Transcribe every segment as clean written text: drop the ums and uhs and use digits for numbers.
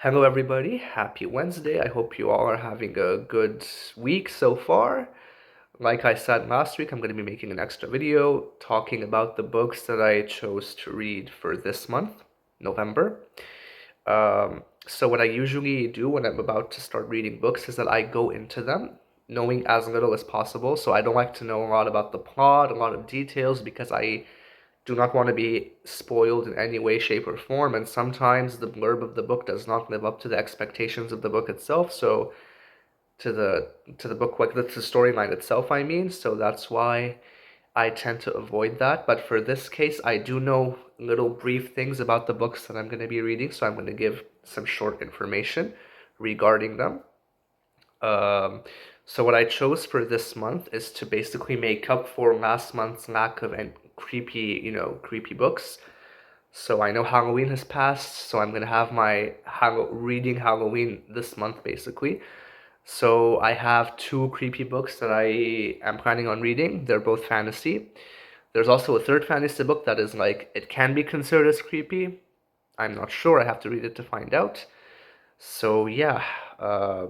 Hello, everybody. Happy Wednesday. I hope you all are having a good week so far. Like I said last week, I'm going to be making an extra video talking about the books that I chose to read for this month, November. So, what I usually do when I'm about to start reading books is that I go into them knowing as little as possible. So, I don't like to know a lot about the plot, a lot of details, because I do not want to be spoiled in any way, shape, or form. And sometimes the blurb of the book does not live up to the expectations of the book itself. So to the book, like the storyline itself, I mean. So that's why I tend to avoid that. But for this case, I do know little brief things about the books that I'm going to be reading. So I'm going to give some short information regarding them. Um, so what I chose for this month is to basically make up for last month's lack of creepy books. So I know Halloween has passed, so I'm gonna have my reading Halloween this month basically. So I have two creepy books that I am planning on reading. They're both fantasy. There's also a third fantasy book that is like it can be considered as creepy. I'm not sure. I have to read it to find out. So yeah, uh,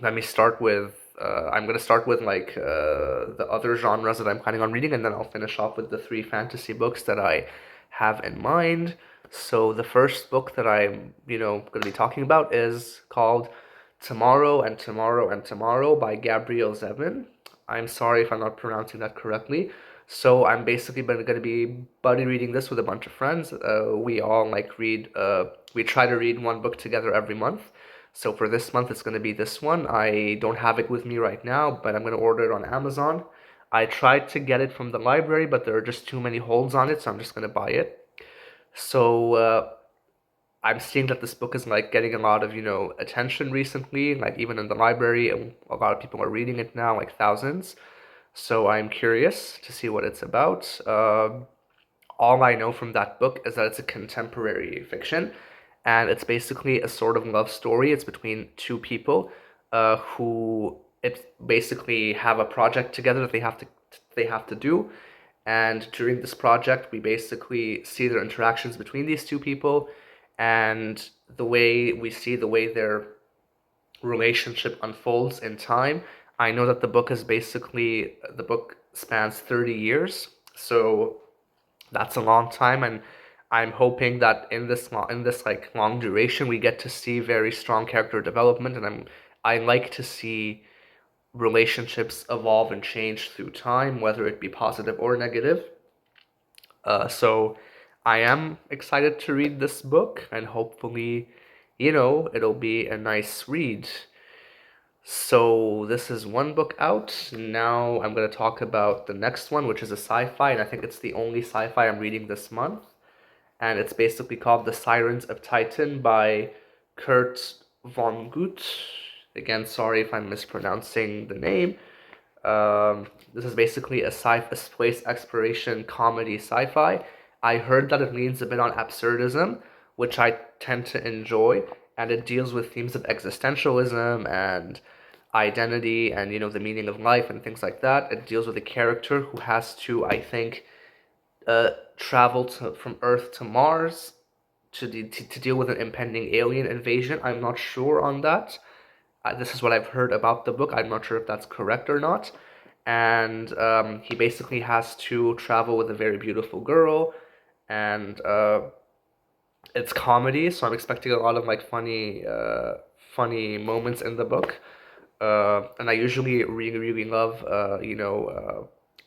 let me start with I'm gonna start with the other genres that I'm planning on reading, and then I'll finish off with the three fantasy books that I have in mind. So the first book that I'm gonna be talking about is called Tomorrow and Tomorrow and Tomorrow by Gabrielle Zevin. I'm sorry if I'm not pronouncing that correctly. So I'm basically going to be buddy reading this with a bunch of friends. We all we try to read one book together every month. So for this month, it's going to be this one. I don't have it with me right now, but I'm going to order it on Amazon. I tried to get it from the library, but there are just too many holds on it, so I'm just going to buy it. So I'm seeing that this book is like getting a lot of, attention recently, like even in the library, and a lot of people are reading it now, like thousands. So I'm curious to see what it's about. All I know from that book is that it's a contemporary fiction, and it's basically a sort of love story. It's between two people who it basically have a project together that they have to do. And during this project, we basically see their interactions between these two people, and the way their relationship unfolds in time. I know that the book spans 30 years, so that's a long time, and I'm hoping that in this like long duration we get to see very strong character development, and I like to see relationships evolve and change through time, whether it be positive or negative. So I am excited to read this book, and hopefully, it'll be a nice read. So this is one book out. Now I'm going to talk about the next one, which is a sci-fi, and I think it's the only sci-fi I'm reading this month. And it's basically called The Sirens of Titan by Kurt Vonnegut. Again, sorry if I'm mispronouncing the name. This is basically a space exploration comedy sci-fi. I heard that it leans a bit on absurdism, which I tend to enjoy, and it deals with themes of existentialism and identity and the meaning of life and things like that. It deals with a character who has to, I think, travel from Earth to Mars to deal with an impending alien invasion. I'm not sure on that. This is what I've heard about the book. I'm not sure if that's correct or not. And he basically has to travel with a very beautiful girl, and it's comedy, so I'm expecting a lot of like funny moments in the book. And I usually really love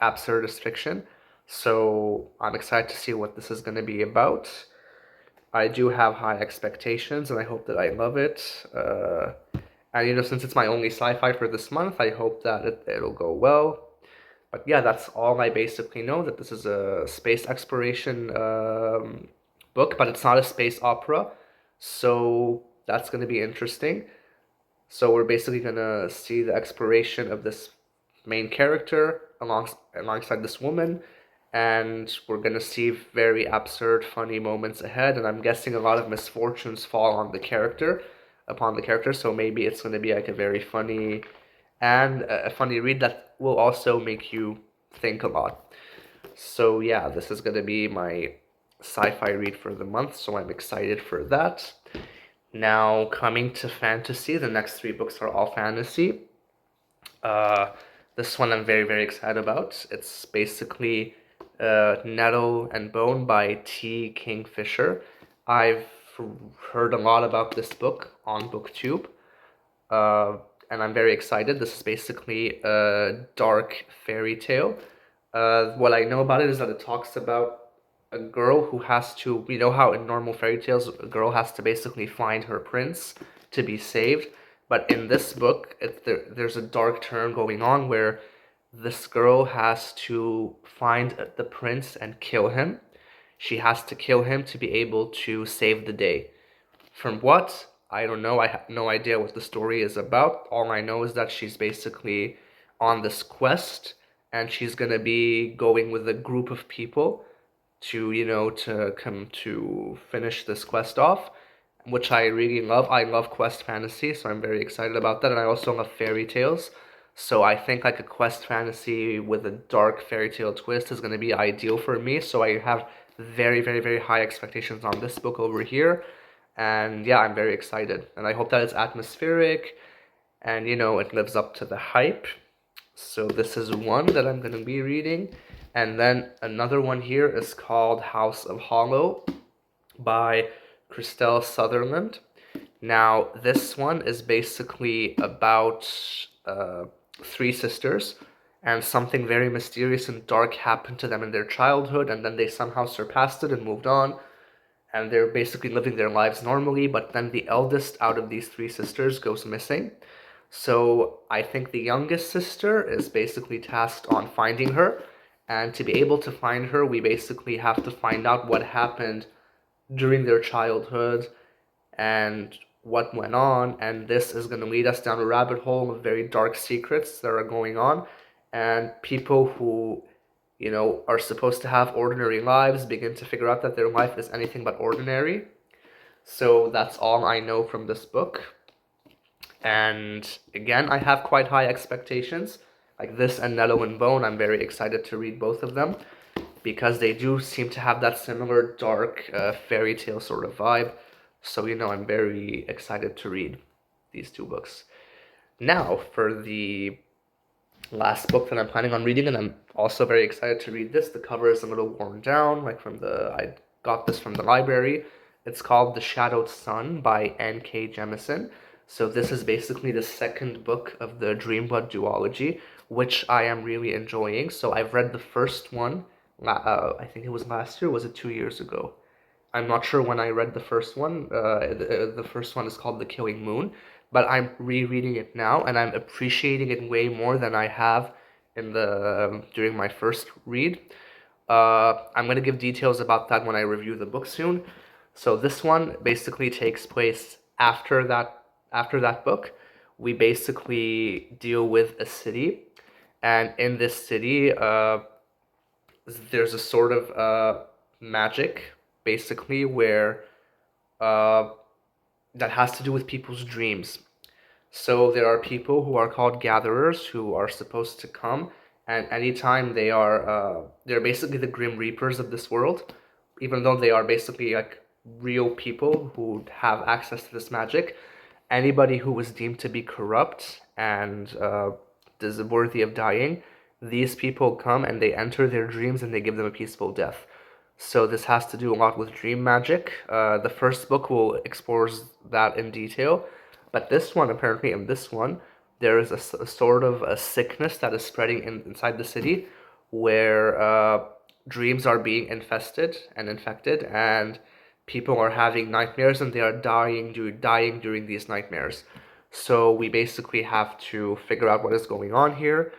absurdist fiction, so I'm excited to see what this is going to be about. I do have high expectations, and I hope that I love it. And since it's my only sci-fi for this month, I hope that it'll go well. But yeah, that's all I basically know. That this is a space exploration book, but it's not a space opera, so that's going to be interesting. So we're basically gonna see the exploration of this main character alongside this woman, and we're gonna see very absurd, funny moments ahead. And I'm guessing a lot of misfortunes fall upon the character. So maybe it's gonna be like a very funny and a funny read that will also make you think a lot. So yeah, this is gonna be my sci-fi read for the month. So I'm excited for that. Now, coming to fantasy, the next three books are all fantasy. Uh, this one I'm very, very excited about. It's basically Nettle and Bone by T. Kingfisher. I've heard a lot about this book on BookTube, uh, and I'm very excited. This is basically a dark fairy tale. What I know about it is that it talks about a girl who has to, you know how in normal fairy tales, a girl has to basically find her prince to be saved. But in this book, there's a dark turn going on where this girl has to find the prince and kill him. She has to kill him to be able to save the day. From what? I don't know. I have no idea what the story is about. All I know is that she's basically on this quest and she's gonna be going with a group of people to, to come to finish this quest off, which I really love. I love quest fantasy, so I'm very excited about that. And I also love fairy tales. So I think like a quest fantasy with a dark fairy tale twist is gonna be ideal for me. So I have very, very, very high expectations on this book over here. And yeah, I'm very excited. And I hope that it's atmospheric and it lives up to the hype. So this is one that I'm gonna be reading. And then another one here is called House of Hollow by Krystal Sutherland. Now, this one is basically about three sisters, and something very mysterious and dark happened to them in their childhood, and then they somehow surpassed it and moved on, and they're basically living their lives normally, but then the eldest out of these three sisters goes missing. So I think the youngest sister is basically tasked on finding her, and to be able to find her, we basically have to find out what happened during their childhood and what went on, and this is going to lead us down a rabbit hole of very dark secrets that are going on, and people who are supposed to have ordinary lives begin to figure out that their life is anything but ordinary. So that's all I know from this book. And again, I have quite high expectations. Like this and Nettle and Bone, I'm very excited to read both of them because they do seem to have that similar dark fairy tale sort of vibe. So, I'm very excited to read these two books. Now, for the last book that I'm planning on reading, and I'm also very excited to read this. The cover is a little worn down, I got this from the library. It's called The Shadowed Sun by N.K. Jemisin. So this is basically the second book of the Dreamblood duology, which I am really enjoying. So I've read the first one, I think it was last year, was it 2 years ago? I'm not sure when I read the first one. The first one is called The Killing Moon, but I'm rereading it now, and I'm appreciating it way more than I have in the during my first read. I'm gonna give details about that when I review the book soon. So this one basically takes place after that book. We basically deal with a city, and in this city, there's a sort of magic, basically, where uh, that has to do with people's dreams. So there are people who are called gatherers who are supposed to come, and anytime they're basically the Grim Reapers of this world, even though they are basically like real people who have access to this magic. Anybody who was deemed to be corrupt and is worthy of dying, these people come and they enter their dreams and they give them a peaceful death. So this has to do a lot with dream magic. The first book will explores that in detail, but this one, apparently in this one, there is a sort of a sickness that is spreading inside the city where dreams are being infested and infected, and people are having nightmares and they are dying during these nightmares. So we basically have to figure out what is going on here.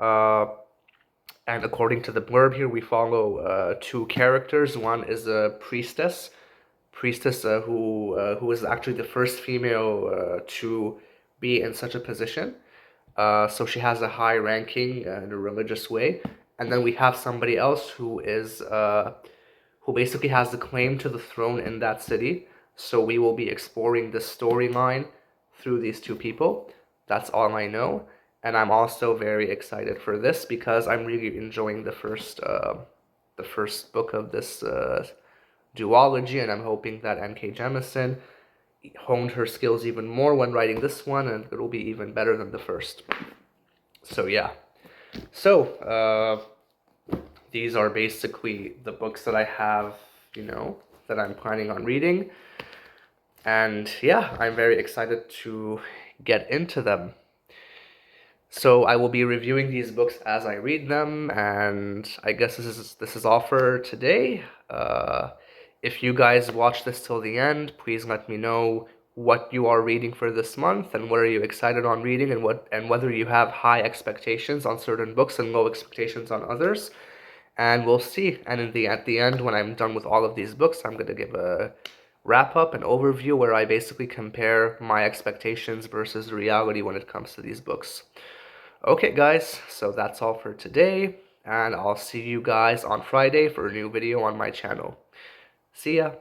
Uh, and according to the blurb here, we follow two characters. One is a priestess who is actually the first female to be in such a position. So she has a high ranking in a religious way. And then we have somebody else who basically has the claim to the throne in that city. So we will be exploring the storyline through these two people. That's all I know. And I'm also very excited for this because I'm really enjoying the first book of this duology, and I'm hoping that N.K. Jemisin honed her skills even more when writing this one, and it'll be even better than the first. So yeah. So, these are basically the books that I have, that I'm planning on reading. And yeah, I'm very excited to get into them. So I will be reviewing these books as I read them, and I guess this is all for today. If you guys watch this till the end, please let me know what you are reading for this month and what are you excited on reading, and whether you have high expectations on certain books and low expectations on others. And we'll see. And at the end, when I'm done with all of these books, I'm gonna give a wrap up, an overview where I basically compare my expectations versus reality when it comes to these books. Okay, guys, so that's all for today, and I'll see you guys on Friday for a new video on my channel. See ya!